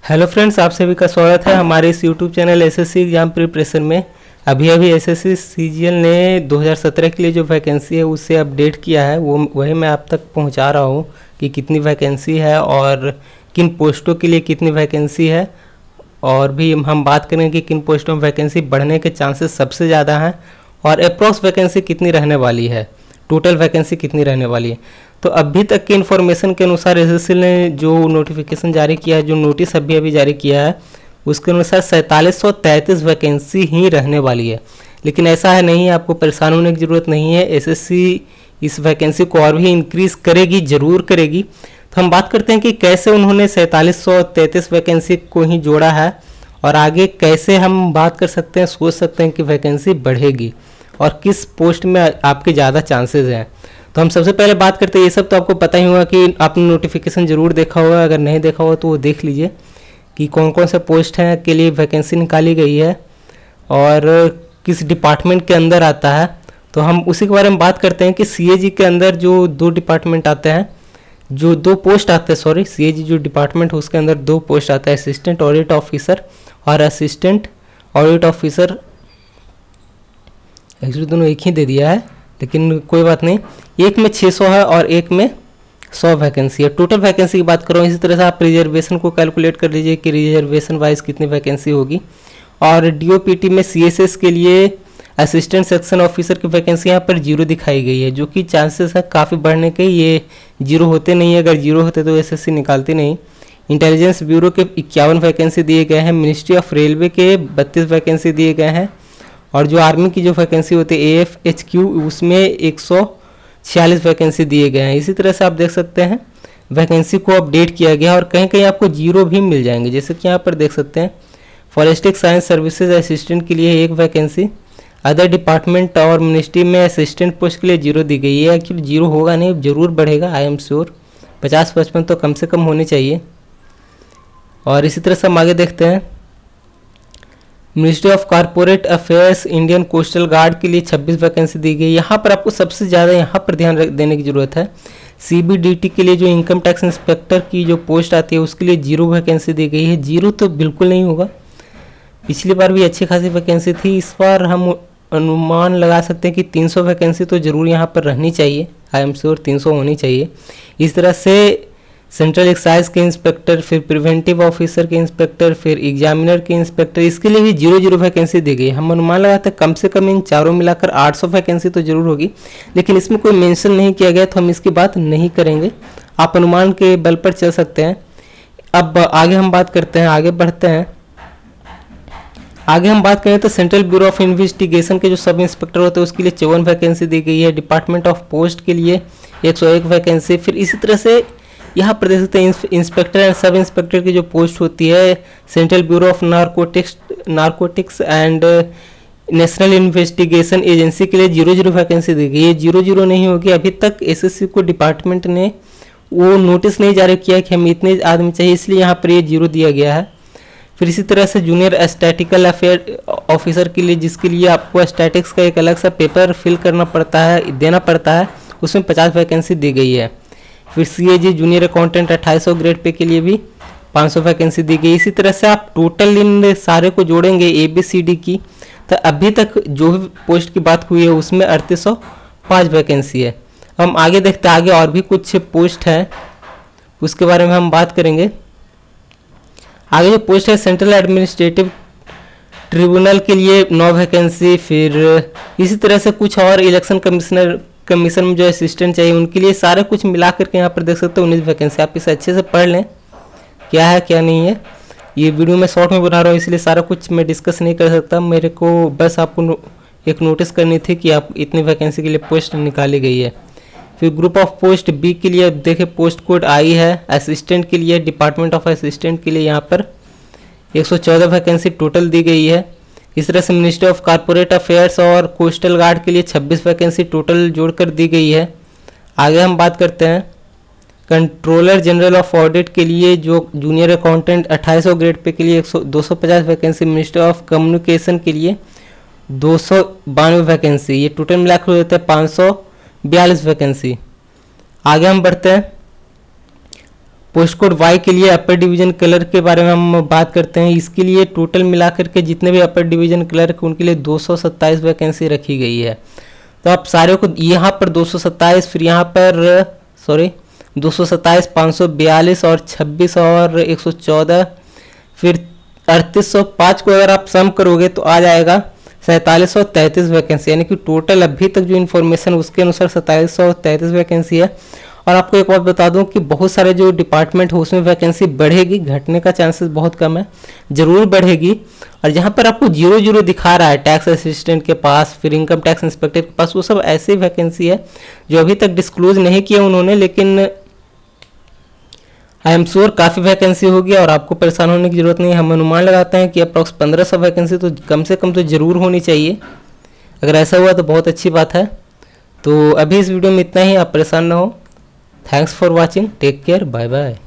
Hello friends, आप सभी का स्वागत है हमारे इस YouTube channel SSC exam preparation में। अभी एसएससी सीजीएल ने 2017 के लिए जो वैकेंसी है उससे अपडेट किया है, वो वही मैं आप तक पहुंचा रहा हूं कि कितनी वैकेंसी है और किन पोस्टों के लिए कितनी वैकेंसी है। और भी हम बात करेंगे कि किन पोस्टों में वैकेंसी बढ़ने के चांसेस सबसे ज़्यादा हैं और अप्रॉक्स वैकेंसी कितनी रहने वाली है, टोटल वैकेंसी कितनी रहने वाली है। तो अभी तक की इन्फॉर्मेशन के अनुसार एसएससी ने जो नोटिफिकेशन जारी किया है, जो नोटिस अभी जारी किया है, उसके अनुसार 4733 वैकेंसी ही रहने वाली है। लेकिन ऐसा है नहीं, आपको परेशान होने की ज़रूरत नहीं है। एसएससी इस वैकेंसी को और भी इंक्रीज़ करेगी, ज़रूर करेगी। तो हम बात करते हैं कि कैसे उन्होंने 4733 वैकेंसी को ही जोड़ा है और आगे कैसे हम बात कर सकते हैं, सोच सकते हैं कि वैकेंसी बढ़ेगी और किस पोस्ट में आपके ज़्यादा चांसेस हैं। तो हम सबसे पहले बात करते हैं, ये सब तो आपको पता ही होगा कि आपने नोटिफिकेशन ज़रूर देखा होगा, अगर नहीं देखा होगा तो वो देख लीजिए कि कौन कौन से पोस्ट हैं के लिए वैकेंसी निकाली गई है और किस डिपार्टमेंट के अंदर आता है। तो हम उसी के बारे में बात करते हैं कि सीएजी के अंदर जो दो डिपार्टमेंट आते हैं, जो दो पोस्ट आते हैं, सॉरी, सीएजी जो डिपार्टमेंट है उसके अंदर दो पोस्ट आता है, असिस्टेंट ऑडिट ऑफिसर और असिस्टेंट ऑडिट ऑफिसर। एक्चुअली दोनों एक ही दे दिया है, लेकिन कोई बात नहीं। एक में 600 है और एक में 100 वैकेंसी है। टोटल वैकेंसी की बात करो, इसी तरह से आप रिजर्वेशन को कैलकुलेट कर लीजिए कि रिजर्वेशन वाइज कितनी वैकेंसी होगी। और डीओपीटी में सीएसएस के लिए असिस्टेंट सेक्शन ऑफिसर की वैकेंसी यहाँ पर 0 दिखाई गई है, जो कि चांसेस है काफ़ी बढ़ने के। ये 0 होते नहीं है, अगर 0 होते तो एसएससी निकालती नहीं। इंटेलिजेंस ब्यूरो के 51 वैकेंसी दिए गए हैं। मिनिस्ट्री ऑफ रेलवे के 32 वैकेंसी दिए गए हैं। और जो आर्मी की जो वैकेंसी होती है AFHQ, उसमें 146 वैकेंसी दिए गए हैं। इसी तरह से आप देख सकते हैं वैकेंसी को अपडेट किया गया और कहीं कहीं आपको 0 भी मिल जाएंगे, जैसे कि यहाँ पर देख सकते हैं फॉरेस्टिक साइंस सर्विसेज असिस्टेंट के लिए 1 वैकेंसी। अदर डिपार्टमेंट और मिनिस्ट्री में असिस्टेंट पोस्ट के लिए 0 दी गई है। एक्चुअली 0 होगा नहीं, जरूर बढ़ेगा, आई एम श्योर। 50-55 तो कम से कम होने चाहिए। और इसी तरह से हम आगे देखते हैं, ministry of corporate affairs Indian coastal guard के लिए 26 वैकेंसी दी गई। यहाँ पर आपको सबसे ज़्यादा यहाँ पर ध्यान देने की ज़रूरत है। सीबीडीटी के लिए जो इनकम टैक्स इंस्पेक्टर की जो पोस्ट आती है उसके लिए 0 वैकेंसी दी गई है। 0 तो बिल्कुल नहीं होगा, पिछली बार भी अच्छी खासी वैकेंसी थी। इस बार हम अनुमान लगा सकते हैं कि 300 वैकेंसी तो ज़रूर यहाँ पर रहनी चाहिए, आई एम श्योर 300 होनी चाहिए। इस तरह से सेंट्रल एक्साइज के इंस्पेक्टर, फिर प्रिवेंटिव ऑफिसर के इंस्पेक्टर, फिर एग्जामिनर के इंस्पेक्टर, इसके लिए भी 0 वैकेंसी दी गई। हम अनुमान लगाते हैं कम से कम इन चारों मिलाकर 800 वैकेंसी तो जरूर होगी, लेकिन इसमें कोई मेंशन नहीं किया गया तो हम इसकी बात नहीं करेंगे। आप अनुमान के बल पर चल सकते हैं। अब आगे हम बात करते हैं, आगे बढ़ते हैं। आगे हम बात करें तो सेंट्रल ब्यूरो ऑफ इन्वेस्टिगेशन के जो सब इंस्पेक्टर होते हैं उसके लिए 54 वैकेंसी दी गई है। डिपार्टमेंट ऑफ पोस्ट के लिए 101 वैकेंसी। फिर इसी तरह से यहाँ पर देख सकते हैं इंस्पेक्टर एंड सब इंस्पेक्टर की जो पोस्ट होती है, central bureau of narcotics and national investigation agency के लिए 0 वैकेंसी दी गई है। 0 नहीं होगी, अभी तक एसएससी को डिपार्टमेंट ने वो नोटिस नहीं जारी किया कि हमें इतने आदमी चाहिए, इसलिए यहाँ पर ये 0 दिया गया है। फिर इसी तरह से जूनियर स्टैटिकल अफेयर ऑफिसर के लिए, जिसके लिए आपको स्टैटिक्स का एक अलग सा पेपर फिल करना पड़ता है, देना पड़ता है, उसमें 50 वैकेंसी दी गई है। फिर CAG junior accountant 2800 grade pay के लिए भी 500 वैकेंसी दी गई। इसी तरह से आप टोटल इन सारे को जोड़ेंगे ABCD की, तो अभी तक जो भी पोस्ट की बात हुई है उसमें 3805 वैकेंसी है। हम आगे देखते हैं, आगे और भी कुछ पोस्ट है उसके बारे में हम बात करेंगे। आगे जो पोस्ट है सेंट्रल एडमिनिस्ट्रेटिव ट्रिब्यूनल के लिए 9 वैकेंसी। फिर इसी तरह से कुछ और इलेक्शन कमीशन में जो असिस्टेंट चाहिए उनके लिए सारे कुछ मिला करके यहाँ पर देख सकते हैं 19 वैकेंसी। आप इसे अच्छे से पढ़ लें क्या है क्या नहीं है। ये वीडियो मैं शॉर्ट में बना रहा हूँ, इसलिए सारा कुछ मैं डिस्कस नहीं कर सकता। मेरे को बस आपको एक नोटिस करनी थी कि आप इतनी वैकेंसी के लिए पोस्ट निकाली गई है। फिर ग्रुप ऑफ पोस्ट बी के लिए अब देखें पोस्ट कोड आई है। असिस्टेंट के लिए, डिपार्टमेंट ऑफ असिस्टेंट के लिए यहाँ पर 114 वैकेंसी टोटल दी गई है। इस तरह से मिनिस्ट्री ऑफ कॉर्पोरेट अफेयर्स और कोस्टल गार्ड के लिए 26 वैकेंसी टोटल जोड़कर दी गई है। आगे हम बात करते हैं कंट्रोलर जनरल ऑफ ऑडिट के लिए, जो जूनियर अकाउंटेंट 2800 ग्रेड पे के लिए 250 वैकेंसी। मिनिस्ट्री ऑफ कम्युनिकेशन के लिए 292 वैकेंसी। ये टोटल मिलाकर हो जाता है 542 वैकेंसी। आगे हम बढ़ते हैं पोस्ट कोड वाई के लिए अपर डिवीजन क्लर्क के बारे में हम बात करते हैं। इसके लिए टोटल मिलाकर के जितने भी अपर डिवीजन क्लर्क उनके लिए 227 वैकेंसी रखी गई है। तो आप सारे को यहाँ पर 227, फिर यहाँ पर 227, 542 और 26 और 114, फिर 3805 को अगर आप सम करोगे तो आ जाएगा 4733 वैकेंसी, यानी कि टोटल अभी तक जो इन्फॉर्मेशन उसके अनुसार 4733 वैकेंसी है। और आपको एक बात बता दूं कि बहुत सारे जो डिपार्टमेंट हो उसमें वैकेंसी बढ़ेगी, घटने का चांसेस बहुत कम है, जरूर बढ़ेगी। और जहां पर आपको 0-0 दिखा रहा है टैक्स असिस्टेंट के पास, फिर इनकम टैक्स इंस्पेक्टर के पास, वो सब ऐसी वैकेंसी है जो अभी तक डिस्क्लोज नहीं किया उन्होंने, लेकिन आई एम श्योर काफ़ी वैकेंसी होगी और आपको परेशान होने की जरूरत नहीं है। हम अनुमान लगाते हैं कि अप्रॉक्स 1500 वैकेंसी तो कम से कम तो जरूर होनी चाहिए। अगर ऐसा हुआ तो बहुत अच्छी बात है। तो अभी इस वीडियो में इतना ही, आप परेशान ना हो। Thanks for watching, take care, bye bye.